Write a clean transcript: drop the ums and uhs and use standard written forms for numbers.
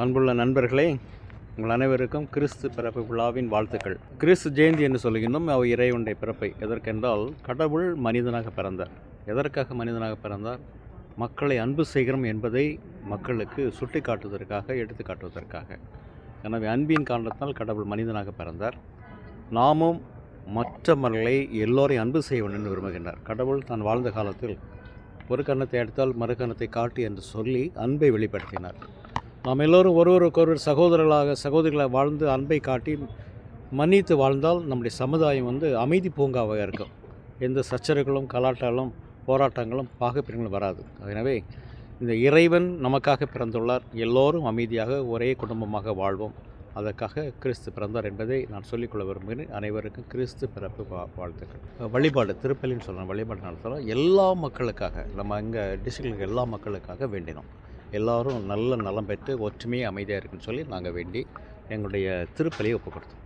அன்புள்ள நண்பர்களே, உங்கள் அனைவருக்கும் கிறிஸ்து பிறப்பு விழாவின் வாழ்த்துக்கள். கிறிஸ்து ஜெயந்தி என்று சொல்கின்றோம். அவர் இறைவனுடைய பிறப்பை. எதற்கென்றால் கடவுள் மனிதனாக பிறந்தார். எதற்காக மனிதனாக பிறந்தார்? மக்களை அன்பு செய்கிறோம் என்பதை மக்களுக்கு சுட்டி காட்டுவதற்காக, எடுத்து காட்டுவதற்காக. எனவே அன்பின் காரணத்தால் கடவுள் மனிதனாக பிறந்தார். நாமும் மற்றவர்களை எல்லோரையும் அன்பு செய்ய வேண்டும் என்று விரும்புகின்றார். கடவுள் தான் வாழ்ந்த காலத்தில் ஒரு கன்னத்தை எடுத்தால் மறு கன்னத்தை காட்டு என்று சொல்லி அன்பை வெளிப்படுத்தினார். நாம் எல்லோரும் ஒருவருக்கொருவர் சகோதரிகளாக வாழ்ந்து அன்பை காட்டி மன்னித்து வாழ்ந்தால் நம்முடைய சமுதாயம் அமைதி பூங்காவாக இருக்கும். எந்த சச்சரவுகளும் கலாட்டாலும் போராட்டங்களும் பாகப்பிரிவுகளும் வராது. எனவே இந்த இறைவன் நமக்காக பிறந்துள்ளார். எல்லோரும் அமைதியாக ஒரே குடும்பமாக வாழ்வோம். அதற்காக கிறிஸ்து பிறந்தார் என்பதை நான் சொல்லிக்கொள்ள விரும்புகிறேன். அனைவருக்கும் கிறிஸ்து பிறப்பு வாழ்த்துக்கள். வழிபாடு திருப்பலின்னு சொல்கிறோம். வழிபாடு நடத்துகிறோம். எல்லா மக்களுக்காக, நம்ம இங்கே டிஸ்ட்ரிக்டுக்கு எல்லா மக்களுக்காக வேண்டினோம். எல்லோரும் நல்ல நலம் பெற்று ஒற்றுமையாக அமைதியாக இருக்குன்னு சொல்லி நாங்கள் வேண்டி எங்களுடைய திருப்பலியை ஒப்புக் கொடுத்தோம்.